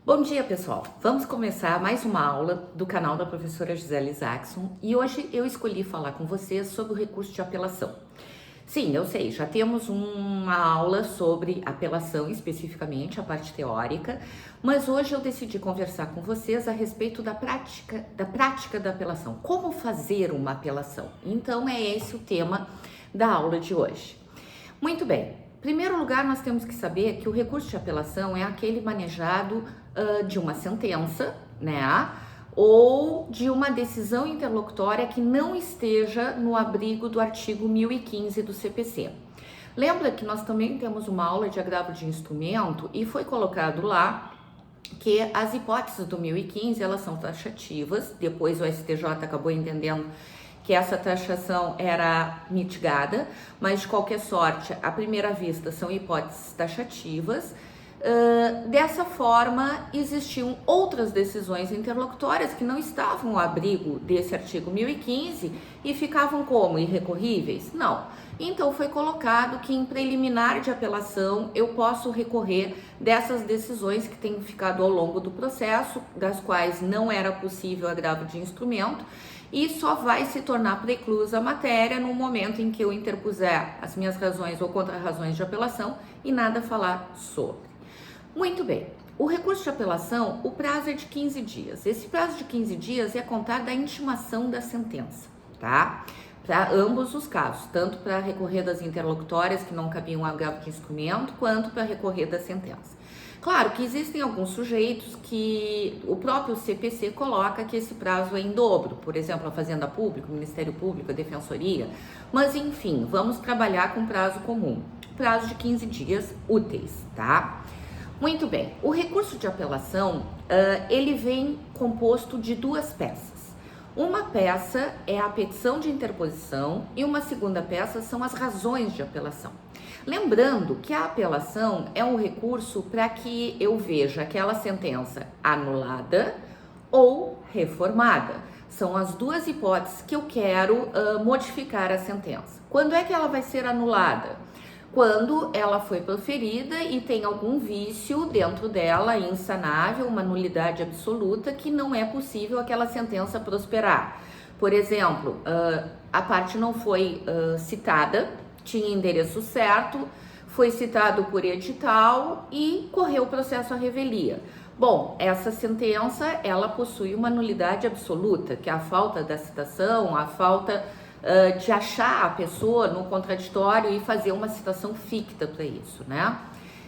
Bom dia, pessoal! Vamos começar mais uma aula do canal da professora Gisele Isaacson e hoje eu escolhi falar com vocês sobre o recurso de apelação. Sim, eu sei, já temos uma aula sobre apelação, especificamente a parte teórica, mas hoje eu decidi conversar com vocês a respeito da prática da apelação, como fazer uma apelação. Então é esse o tema da aula de hoje. Muito bem, em primeiro lugar nós temos que saber que o recurso de apelação é aquele manejado de uma sentença, né? Ou de uma decisão interlocutória que não esteja no abrigo do artigo 1015 do CPC. Lembra que nós também temos uma aula de agravo de instrumento e foi colocado lá que as hipóteses do 1015 elas são taxativas, depois o STJ acabou entendendo que essa taxação era mitigada, mas de qualquer sorte, à primeira vista, são hipóteses taxativas. Dessa forma, existiam outras decisões interlocutórias que não estavam ao abrigo desse artigo 1015 e ficavam como? Irrecorríveis? Não. Então, foi colocado que em preliminar de apelação eu posso recorrer dessas decisões que têm ficado ao longo do processo, das quais não era possível agravo de instrumento, e só vai se tornar preclusa a matéria no momento em que eu interpuser as minhas razões ou contra-razões de apelação e nada falar sobre. Muito bem, o recurso de apelação, o prazo é de 15 dias. Esse prazo de 15 dias é contar da intimação da sentença, tá? Para ambos os casos, tanto para recorrer das interlocutórias que não cabiam agravo de instrumento, quanto para recorrer da sentença. Claro que existem alguns sujeitos que o próprio CPC coloca que esse prazo é em dobro, por exemplo, a Fazenda Pública, o Ministério Público, a Defensoria, mas enfim, vamos trabalhar com prazo comum, prazo de 15 dias úteis, tá? Muito bem, o recurso de apelação, ele vem composto de duas peças. Uma peça é a petição de interposição e uma segunda peça são as razões de apelação. Lembrando que a apelação é um recurso para que eu veja aquela sentença anulada ou reformada. São as duas hipóteses que eu quero modificar a sentença. Quando é que ela vai ser anulada? Quando ela foi proferida e tem algum vício dentro dela, insanável, uma nulidade absoluta, que não é possível aquela sentença prosperar. Por exemplo, a parte não foi citada, tinha endereço certo, foi citado por edital e correu o processo à revelia. Bom, essa sentença, ela possui uma nulidade absoluta, que é a falta da citação, a falta de achar a pessoa no contraditório e fazer uma citação ficta para isso, né?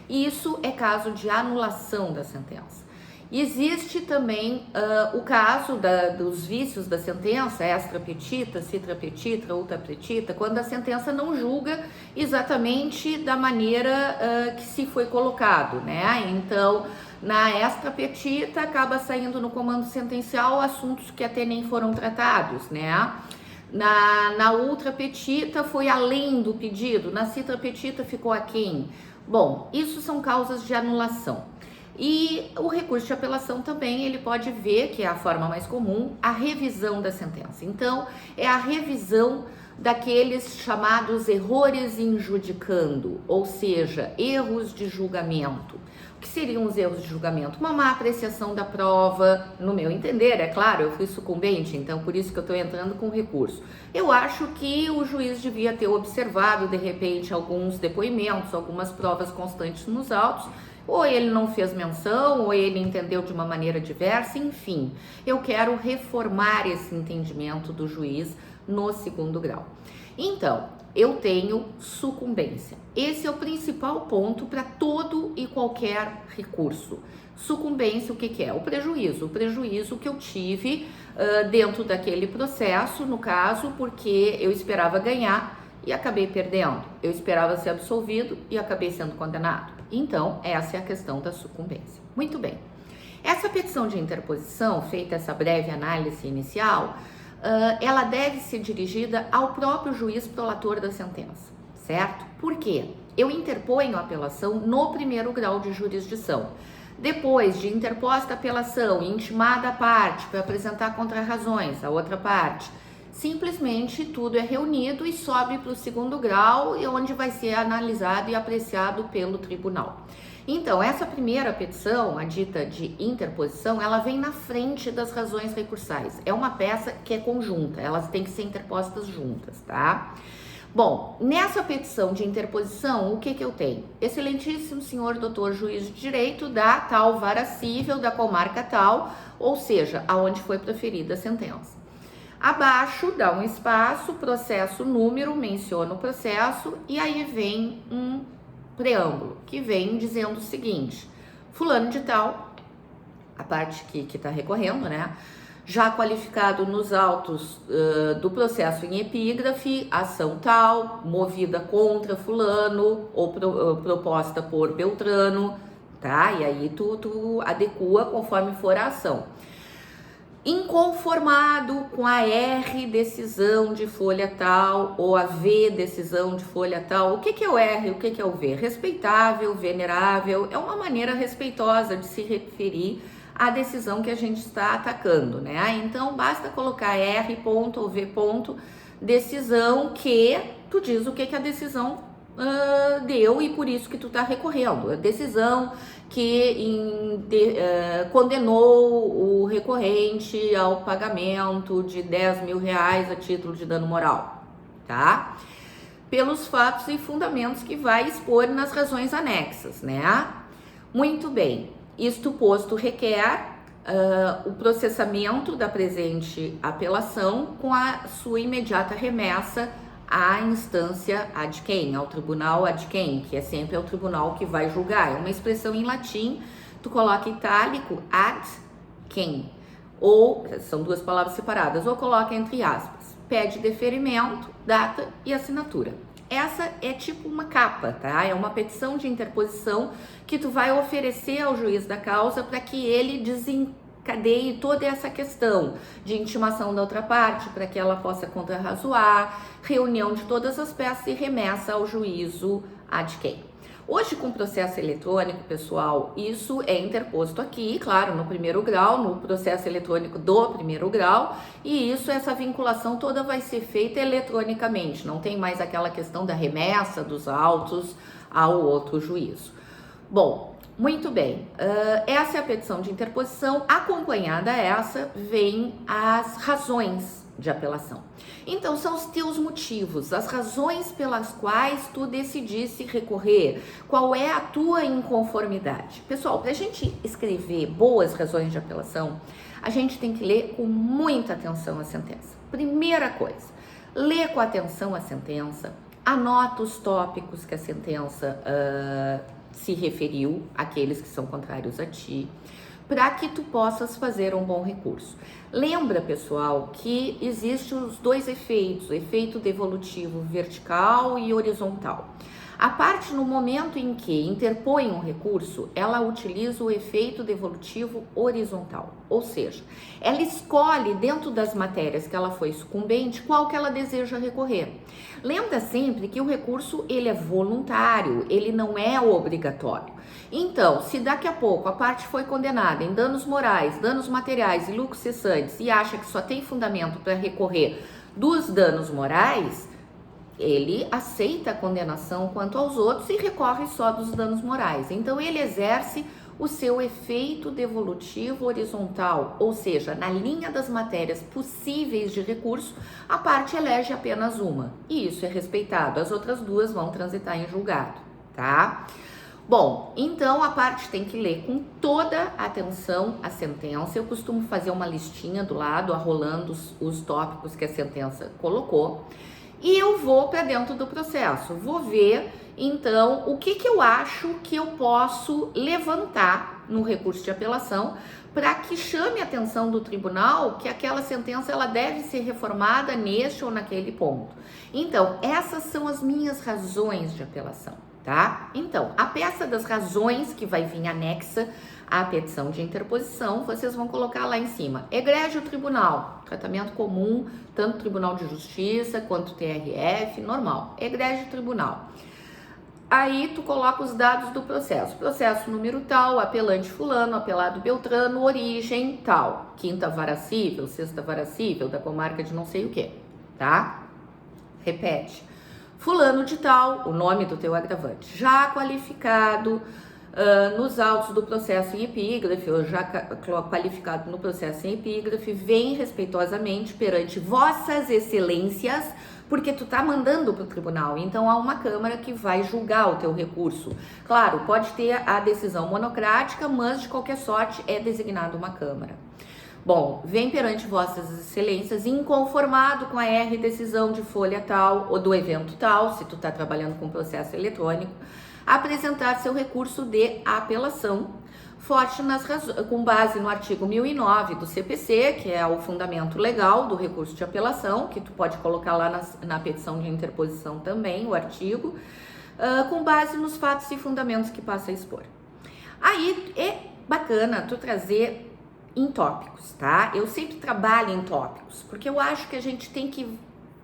Isso é caso de anulação da sentença. Existe também o caso dos vícios da sentença, extra petita, citra petita, ultra petita, quando a sentença não julga exatamente da maneira que se foi colocado, né? Então, na extra petita acaba saindo no comando sentencial assuntos que até nem foram tratados, né? Na ultra petita foi além do pedido, na citra petita ficou aquém. Bom, isso são causas de anulação. E o recurso de apelação também, ele pode ver, que é a forma mais comum, a revisão da sentença. Então, é a revisão daqueles chamados errores injudicando, ou seja, erros de julgamento. O que seriam os erros de julgamento? Uma má apreciação da prova, no meu entender, é claro, eu fui sucumbente, então por isso que eu estou entrando com recurso. Eu acho que o juiz devia ter observado, de repente, alguns depoimentos, algumas provas constantes nos autos, ou ele não fez menção, ou ele entendeu de uma maneira diversa, enfim. Eu quero reformar esse entendimento do juiz no segundo grau. Então, eu tenho sucumbência. Esse é o principal ponto para todo e qualquer recurso. Sucumbência, o que é? O prejuízo que eu tive dentro daquele processo, no caso, porque eu esperava ganhar e acabei perdendo. Eu esperava ser absolvido e acabei sendo condenado. Então, essa é a questão da sucumbência. Muito bem. Essa petição de interposição, feita essa breve análise inicial, ela deve ser dirigida ao próprio juiz prolator da sentença, certo? Por quê? Eu interponho a apelação no primeiro grau de jurisdição. Depois de interposta a apelação, intimada a parte para apresentar contrarrazões, a outra parte, simplesmente tudo é reunido e sobe para o segundo grau, onde vai ser analisado e apreciado pelo tribunal. Então, essa primeira petição, a dita de interposição, ela vem na frente das razões recursais. É uma peça que é conjunta, elas têm que ser interpostas juntas, tá? Bom, nessa petição de interposição, o que eu tenho? Excelentíssimo senhor doutor juiz de direito da tal vara cível da comarca tal, ou seja, aonde foi proferida a sentença. Abaixo dá um espaço, processo número, menciona o processo e aí vem um preâmbulo que vem dizendo o seguinte: fulano de tal, a parte que está recorrendo, né? Já qualificado nos autos do processo em epígrafe, ação tal, movida contra fulano ou proposta por Beltrano, tá? E aí tu adequa conforme for a ação. Inconformado com a R decisão de folha tal ou a V decisão de folha tal. O que é o R? O que é o V? Respeitável, venerável, é uma maneira respeitosa de se referir à decisão que a gente está atacando, né? Então basta colocar R ponto ou V ponto, decisão que tu diz o que a decisão deu e por isso que tu tá recorrendo. A decisão que condenou o recorrente ao pagamento de 10 mil reais a título de dano moral, tá? Pelos fatos e fundamentos que vai expor nas razões anexas, né? Muito bem, isto posto requer o processamento da presente apelação com a sua imediata remessa à instância ad quem, ao tribunal ad quem, que é sempre o tribunal que vai julgar. É uma expressão em latim, tu coloca itálico ad quem, ou são duas palavras separadas, ou coloca entre aspas, pede deferimento, data e assinatura. Essa é tipo uma capa, tá? É uma petição de interposição que tu vai oferecer ao juiz da causa para que ele desencadeie toda essa questão de intimação da outra parte, para que ela possa contrarrazoar, reunião de todas as peças e remessa ao juízo ad quem. Hoje, com processo eletrônico, pessoal, isso é interposto aqui, claro, no primeiro grau, no processo eletrônico do primeiro grau, e essa vinculação toda vai ser feita eletronicamente, não tem mais aquela questão da remessa dos autos ao outro juízo. Bom, muito bem, essa é a petição de interposição, acompanhada essa vem as razões de apelação. Então, são os teus motivos, as razões pelas quais tu decidisse recorrer, qual é a tua inconformidade. Pessoal, para a gente escrever boas razões de apelação, a gente tem que ler com muita atenção a sentença. Primeira coisa, lê com atenção a sentença, anota os tópicos que a sentença se referiu, aqueles que são contrários a ti, para que tu possas fazer um bom recurso. Lembra, pessoal, que existem os dois efeitos, o efeito devolutivo vertical e horizontal. A parte no momento em que interpõe um recurso, ela utiliza o efeito devolutivo horizontal, ou seja, ela escolhe dentro das matérias que ela foi sucumbente qual que ela deseja recorrer. Lembra sempre que o recurso ele é voluntário, ele não é obrigatório. Então, se daqui a pouco a parte foi condenada em danos morais, danos materiais e lucros cessantes e acha que só tem fundamento para recorrer dos danos morais, ele aceita a condenação quanto aos outros e recorre só dos danos morais. Então, ele exerce o seu efeito devolutivo horizontal, ou seja, na linha das matérias possíveis de recurso, a parte elege apenas uma. E isso é respeitado. As outras duas vão transitar em julgado, tá? Bom, então a parte tem que ler com toda atenção a sentença. Eu costumo fazer uma listinha do lado, arrolando os tópicos que a sentença colocou. E eu vou para dentro do processo, vou ver então o que eu acho que eu posso levantar no recurso de apelação para que chame a atenção do tribunal que aquela sentença ela deve ser reformada neste ou naquele ponto. Então, essas são as minhas razões de apelação, tá? Então, a peça das razões que vai vir anexa à petição de interposição, vocês vão colocar lá em cima. Egrégio tribunal, tratamento comum, tanto Tribunal de Justiça quanto TRF, normal. Egrégio tribunal. Aí tu coloca os dados do processo. Processo número tal, apelante fulano, apelado Beltrano, origem tal. Quinta vara cível, sexta vara cível, da comarca de não sei o que, tá? Repete. Fulano de tal, o nome do teu agravante. Já qualificado nos autos do processo em epígrafe, ou já qualificado no processo em epígrafe, vem respeitosamente perante vossas excelências, porque tu tá mandando para o tribunal, então há uma Câmara que vai julgar o teu recurso. Claro, pode ter a decisão monocrática, mas de qualquer sorte é designada uma Câmara. Bom, vem perante vossas excelências inconformado com a R decisão de folha tal ou do evento tal, se tu tá trabalhando com processo eletrônico, apresentar seu recurso de apelação, forte com base no artigo 1009 do CPC, que é o fundamento legal do recurso de apelação, que tu pode colocar lá na petição de interposição também, o artigo, com base nos fatos e fundamentos que passa a expor. Aí é bacana tu trazer em tópicos, tá? Eu sempre trabalho em tópicos, porque eu acho que a gente tem que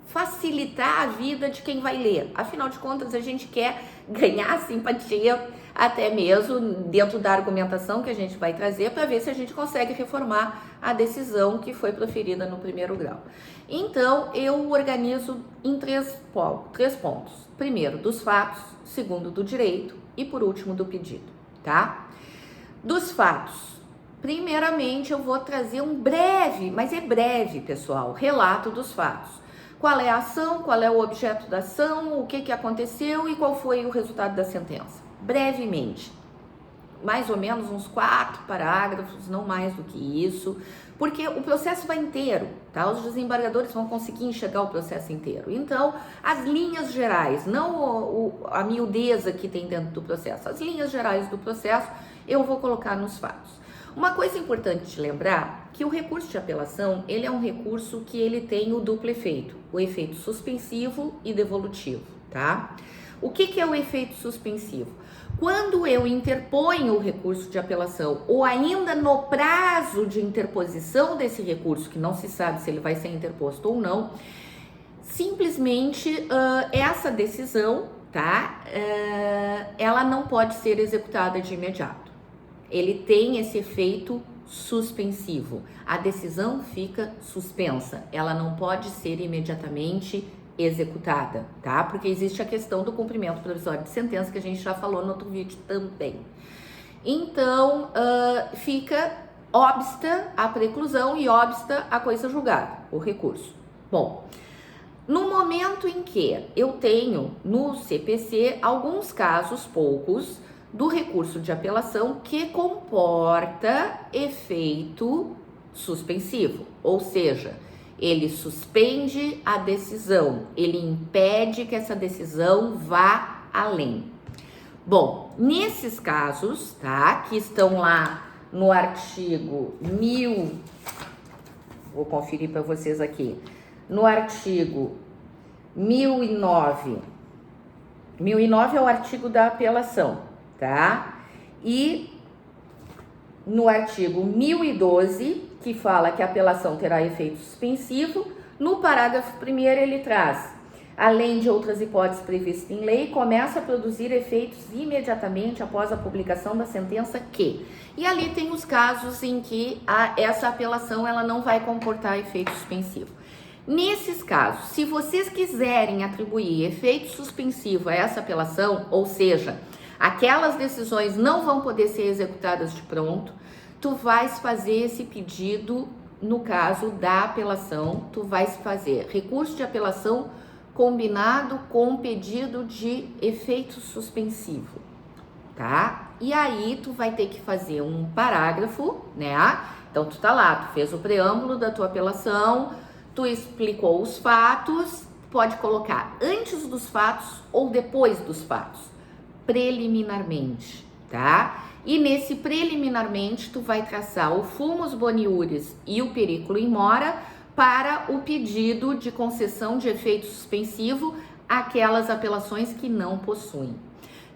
facilitar a vida de quem vai ler. Afinal de contas, a gente quer ganhar simpatia até mesmo dentro da argumentação que a gente vai trazer para ver se a gente consegue reformar a decisão que foi proferida no primeiro grau. Então, eu organizo em três pontos. Primeiro, dos fatos, segundo, do direito e por último, do pedido, tá? Dos fatos. Primeiramente, eu vou trazer um breve, mas é breve, pessoal, relato dos fatos. Qual é a ação, qual é o objeto da ação, o que aconteceu e qual foi o resultado da sentença. Brevemente, mais ou menos uns 4 parágrafos, não mais do que isso, porque o processo vai inteiro, tá? Os desembargadores vão conseguir enxergar o processo inteiro. Então, as linhas gerais, não a miudeza que tem dentro do processo, as linhas gerais do processo eu vou colocar nos fatos. Uma coisa importante de lembrar que o recurso de apelação, ele é um recurso que ele tem o duplo efeito, o efeito suspensivo e devolutivo, tá? O que é o efeito suspensivo? Quando eu interponho o recurso de apelação ou ainda no prazo de interposição desse recurso, que não se sabe se ele vai ser interposto ou não, simplesmente essa decisão, tá? Ela não pode ser executada de imediato. Ele tem esse efeito suspensivo. A decisão fica suspensa. Ela não pode ser imediatamente executada, tá? Porque existe a questão do cumprimento provisório de sentença, que a gente já falou no outro vídeo também. Então, fica obsta a preclusão e obsta a coisa julgada, o recurso. Bom, no momento em que eu tenho no CPC alguns casos, poucos, do recurso de apelação que comporta efeito suspensivo, ou seja, ele suspende a decisão, ele impede que essa decisão vá além. Bom, nesses casos, tá, que estão lá no artigo 1000, vou conferir para vocês aqui, no artigo 1009, 1009 é o artigo da apelação, tá? E no artigo 1012, que fala que a apelação terá efeito suspensivo, no parágrafo 1º ele traz, além de outras hipóteses previstas em lei, começa a produzir efeitos imediatamente após a publicação da sentença que... E ali tem os casos em que essa apelação ela não vai comportar efeito suspensivo. Nesses casos, se vocês quiserem atribuir efeito suspensivo a essa apelação, ou seja, aquelas decisões não vão poder ser executadas de pronto, tu vais fazer esse pedido no caso da apelação, tu vais fazer recurso de apelação combinado com pedido de efeito suspensivo, tá? E aí tu vai ter que fazer um parágrafo, né? Então tu tá lá, tu fez o preâmbulo da tua apelação, tu explicou os fatos, pode colocar antes dos fatos ou depois dos fatos. Preliminarmente, tá? E nesse preliminarmente tu vai traçar o fumus boniuris e o periculo in mora para o pedido de concessão de efeito suspensivo àquelas apelações que não possuem.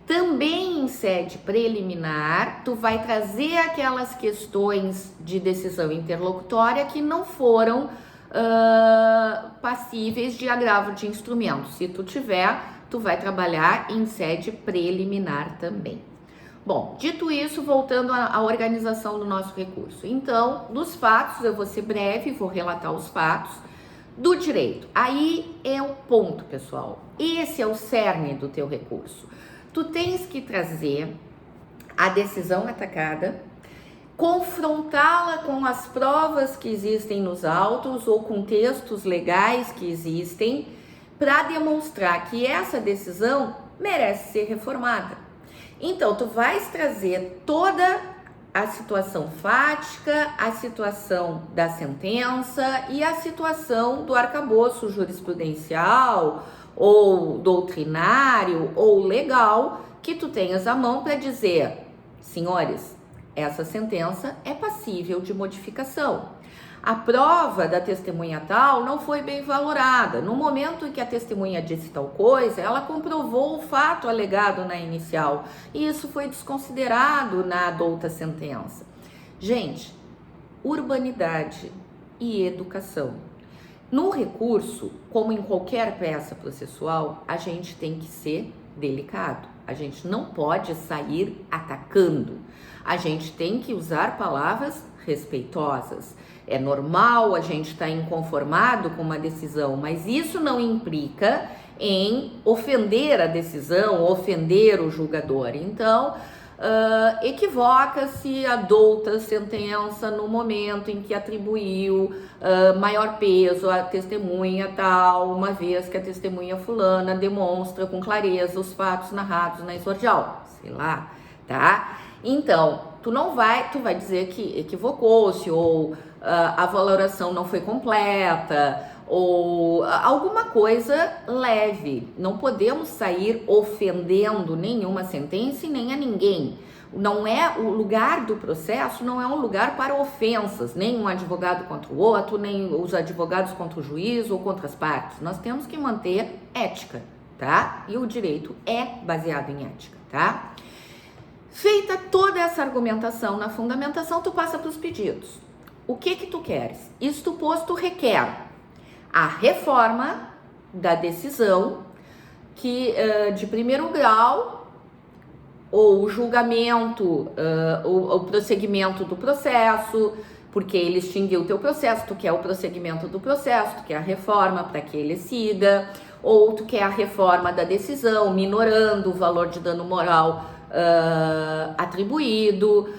Também em sede preliminar, tu vai trazer aquelas questões de decisão interlocutória que não foram passíveis de agravo de instrumento. Se tu tiver, tu vai trabalhar em sede preliminar também. Bom, dito isso, voltando à organização do nosso recurso. Então, dos fatos, eu vou ser breve, vou relatar os fatos. Do direito, aí é o ponto, pessoal. Esse é o cerne do teu recurso. Tu tens que trazer a decisão atacada, confrontá-la com as provas que existem nos autos ou com textos legais que existem para demonstrar que essa decisão merece ser reformada. Então, tu vais trazer toda a situação fática, a situação da sentença e a situação do arcabouço jurisprudencial ou doutrinário ou legal que tu tenhas à mão para dizer, senhores, essa sentença é passível de modificação. A prova da testemunha tal não foi bem valorada. No momento em que a testemunha disse tal coisa, ela comprovou o fato alegado na inicial e isso foi desconsiderado na douta sentença. Gente, urbanidade e educação. No recurso, como em qualquer peça processual, a gente tem que ser delicado. A gente não pode sair atacando. A gente tem que usar palavras respeitosas. É normal a gente estar inconformado com uma decisão, mas isso não implica em ofender a decisão, ofender o julgador. Então, equivoca-se a douta sentença no momento em que atribuiu maior peso à testemunha tal, uma vez que a testemunha fulana demonstra com clareza os fatos narrados na exordial, sei lá, tá? Então, tu vai dizer que equivocou-se ou a valoração não foi completa ou alguma coisa leve. Não podemos sair ofendendo nenhuma sentença e nem a ninguém. Não é o lugar do processo, não é um lugar para ofensas, nem um advogado contra o outro, nem os advogados contra o juiz ou contra as partes. Nós temos que manter ética, tá? E o direito é baseado em ética, tá? Feita toda essa argumentação na fundamentação, tu passa para os pedidos. O que tu queres? Isto posto requer a reforma da decisão que de primeiro grau ou o julgamento, o prosseguimento do processo, porque ele extinguiu o teu processo, tu quer o prosseguimento do processo, tu quer a reforma para que ele siga, ou tu quer a reforma da decisão, minorando o valor de dano moral atribuído.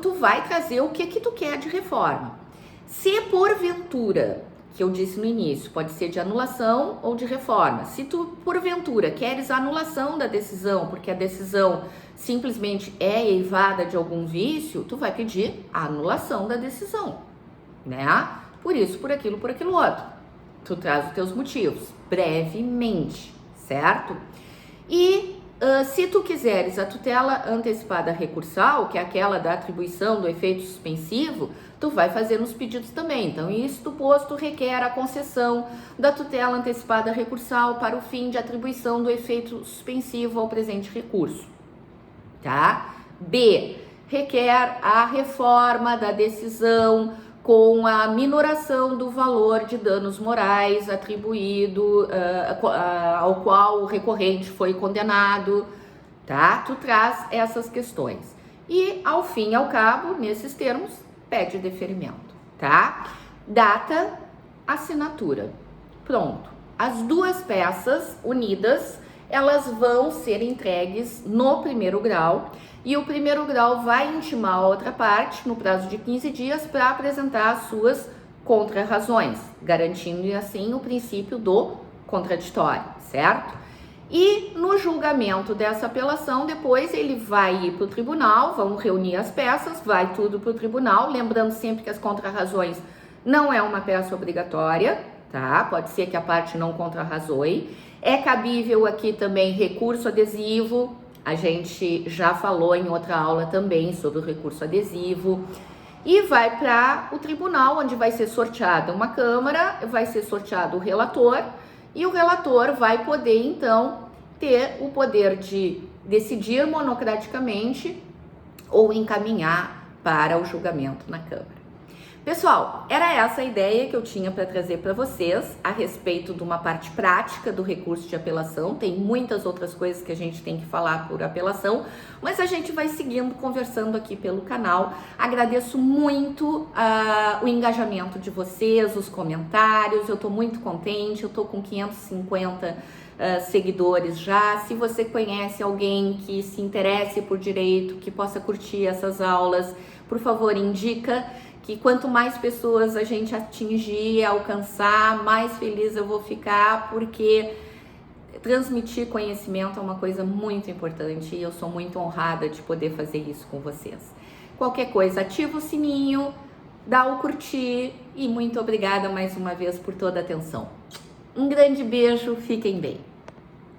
Tu vai trazer o que tu quer de reforma. Se porventura, que eu disse no início, pode ser de anulação ou de reforma. Se tu porventura queres a anulação da decisão, porque a decisão simplesmente é eivada de algum vício, tu vai pedir a anulação da decisão, né? Por isso, por aquilo outro. Tu traz os teus motivos, brevemente, certo? E se tu quiseres a tutela antecipada recursal, que é aquela da atribuição do efeito suspensivo, tu vai fazer nos pedidos também. Então, isto posto requer a concessão da tutela antecipada recursal para o fim de atribuição do efeito suspensivo ao presente recurso, tá? B, requer a reforma da decisão com a minoração do valor de danos morais atribuído ao qual o recorrente foi condenado, tá? Tu traz essas questões. E, ao fim e ao cabo, nesses termos, pede deferimento, tá? Data, assinatura. Pronto. As duas peças unidas, elas vão ser entregues no primeiro grau e o primeiro grau vai intimar a outra parte no prazo de 15 dias para apresentar as suas contrarrazões, garantindo assim o princípio do contraditório, certo? E no julgamento dessa apelação, depois ele vai ir para o tribunal, vamos reunir as peças, vai tudo para o tribunal, lembrando sempre que as contrarrazões não é uma peça obrigatória, tá? Pode ser que a parte não contrarrazoe. É cabível aqui também recurso adesivo, a gente já falou em outra aula também sobre o recurso adesivo. E vai para o tribunal, onde vai ser sorteada uma câmara, vai ser sorteado o relator, e o relator vai poder, então, ter o poder de decidir monocraticamente ou encaminhar para o julgamento na Câmara. Pessoal, era essa a ideia que eu tinha para trazer para vocês a respeito de uma parte prática do recurso de apelação. Tem muitas outras coisas que a gente tem que falar por apelação, mas a gente vai seguindo, conversando aqui pelo canal. Agradeço muito o engajamento de vocês, os comentários. Eu estou muito contente, eu estou com 550 seguidores já. Se você conhece alguém que se interesse por direito, que possa curtir essas aulas, por favor, indica, que quanto mais pessoas a gente atingir, alcançar, mais feliz eu vou ficar, porque transmitir conhecimento é uma coisa muito importante e eu sou muito honrada de poder fazer isso com vocês. Qualquer coisa, ativa o sininho, dá o curtir e muito obrigada mais uma vez por toda a atenção. Um grande beijo, fiquem bem.